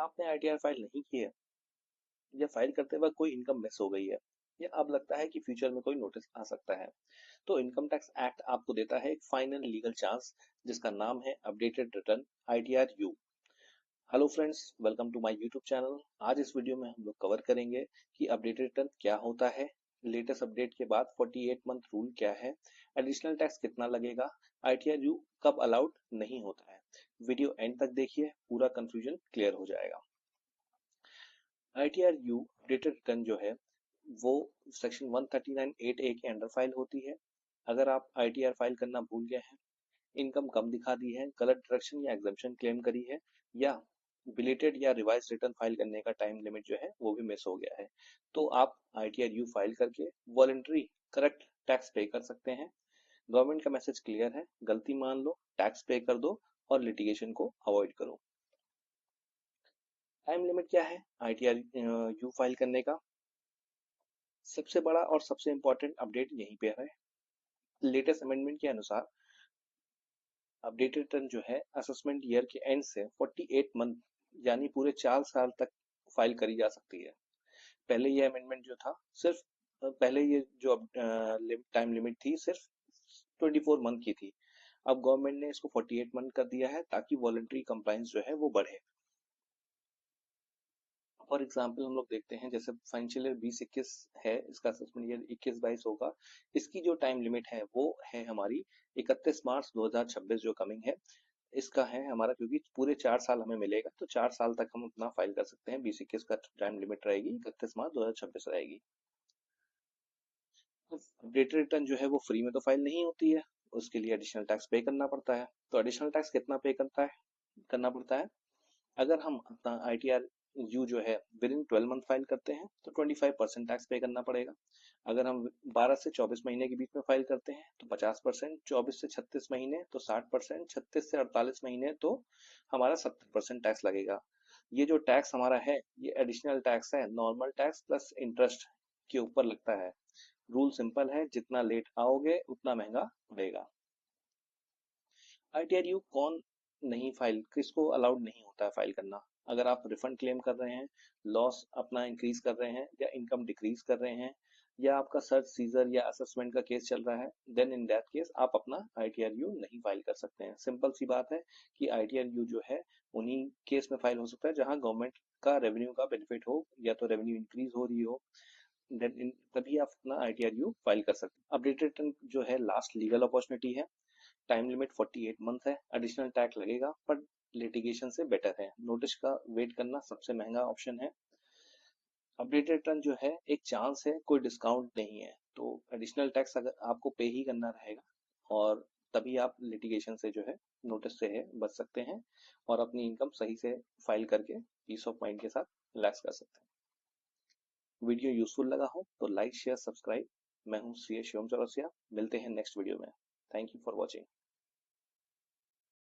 आपने ITR file नहीं की है या फाइल करते वक्त कोई इनकम मिस हो गई है या अब लगता है कि फ्यूचर में कोई नोटिस आ सकता है, तो इनकम टैक्स एक्ट आपको देता है एक फाइनल लीगल चांस जिसका नाम है updated return ITR U. Hello friends, welcome to my YouTube channel. आज इस वीडियो में हम लोग कवर करेंगे कि अपडेटेड रिटर्न क्या होता है, लेटेस्ट अपडेट के बाद 48 मंथ रूल क्या है, एडिशनल टैक्स कितना लगेगा, आईटीआर यू कब अलाउड नहीं होता है। वीडियो एंड तक देखिए, पूरा कंफ्यूजन क्लियर हो जाएगा। आईटीआर यू अपडेटेड रिटर्न जो है वो सेक्शन 139(8)(a) के अंडर फाइल होती है। अगर आप आईटीआर फाइल करना भूल गए हैं, इनकम कम दिखा दी है, गलत डिडक्शन या एग्जम्पशन क्लेम करी है, या बिलेटेड या रिवाइज रिटर्न फाइल करने का टाइम लिमिट जो है वो भी मिस हो गया है, तो आप आईटीआर यू फाइल करके वॉलंटरी करेक्ट टैक्स पे कर सकते हैं। गवर्नमेंट का मैसेज क्लियर है, गलती मान लो, टैक्स पे कर दो और लिटिगेशन को अवॉइड करो। टाइम लिमिट क्या है आईटीआर यू फाइल करने का? सबसे बड़ा और सबसे इम्पोर्टेंट अपडेट यहीं पे है। लेटेस्ट अमेंडमेंट के अनुसार अपडेटेड रिटर्न जो है असेसमेंट ईयर के एंड से 48 मंथ यानी पूरे 4 साल तक फाइल करी जा सकती है। पहले ये अमेंडमेंट जो था सिर्फ पहले ये जो टाइम लिमिट थी सिर्फ 24 मंथ की थी। अब गवर्नमेंट ने इसको 48 मंथ कर दिया है ताकि वॉलंटरी कंप्लायंस जो है वो बढ़े। फॉर एग्जाम्पल हम लोग देखते हैं, जैसे फाइनेंशियल ईयर 20-21 है, इसका असेसमेंट ईयर 21-22 होगा। इसकी जो टाइम लिमिट है वो है हमारी 31 मार्च 2026 जो कमिंग है, इसका है हमारा, क्योंकि पूरे 4 साल हमें मिलेगा तो 4 साल तक हम अपना फाइल कर सकते हैं। 20-21 का टाइम लिमिट रहेगी, 31 मार्च 2026 रहेगी। अपडेटेड रिटर्न जो है वो फ्री में तो फाइल नहीं होती है, उसके लिए एडिशनल टैक्स पे करना पड़ता है। तो एडिशनल टैक्स कितना पे करना पड़ता है? अगर हम अपना आईटीआर यू जो है विद इन 12 मंथ फाइल करते हैं तो 25% टैक्स पे करना पड़ेगा। अगर हम 12 से 24 महीने के बीच में फाइल करते हैं तो 50%, 24 से 36 महीने तो 60%, 36 से 48 महीने तो हमारा 70% टैक्स लगेगा। ये जो टैक्स हमारा है ये एडिशनल टैक्स है, नॉर्मल टैक्स प्लस इंटरेस्ट के ऊपर लगता है। रूल सिंपल है, जितना लेट आओगे उतना महंगा पड़ेगा। आईटीआर यू कौन नहीं फाइल, किसको अलाउड नहीं होता है फाइल करना? अगर आप रिफंड क्लेम कर रहे हैं, लॉस अपना इंक्रीज कर रहे हैं या इनकम डिक्रीज कर रहे हैं, या आपका सर्च सीजर या असेसमेंट का केस चल रहा है, देन इन दैट केस आप अपना आईटीआर यू नहीं फाइल कर सकते हैं। सिंपल सी बात है कि आईटीआर यू जो है उन्हीं केस में फाइल हो सकता है जहां गवर्नमेंट का रेवेन्यू का बेनिफिट हो या तो रेवेन्यू इंक्रीज हो रही हो, देन तभी आप अपना आईटीआर यू फाइल कर सकते हैं। अपडेटेड रिटर्न जो है लास्ट लीगल अपॉर्चुनिटी है। टाइम लिमिट 48 मंथ है, एडिशनल टैक्स लगेगा पर लिटिगेशन से बेटर है। नोटिस का वेट करना सबसे महंगा ऑप्शन है। अपडेटेड रिटर्न जो है एक चांस है, कोई डिस्काउंट नहीं है, तो एडिशनल टैक्स अगर आपको पे ही करना रहेगा और तभी आप लिटिगेशन से जो है नोटिस से है बच सकते हैं और अपनी इनकम सही से फाइल करके पीस ऑफ माइंड के साथ रिलैक्स कर सकते हैं। वीडियो यूजफुल लगा हो तो लाइक शेयर सब्सक्राइब। मैं हूँ सी ए शिवम चौरसिया, मिलते हैं नेक्स्ट वीडियो में। Thank you for watching.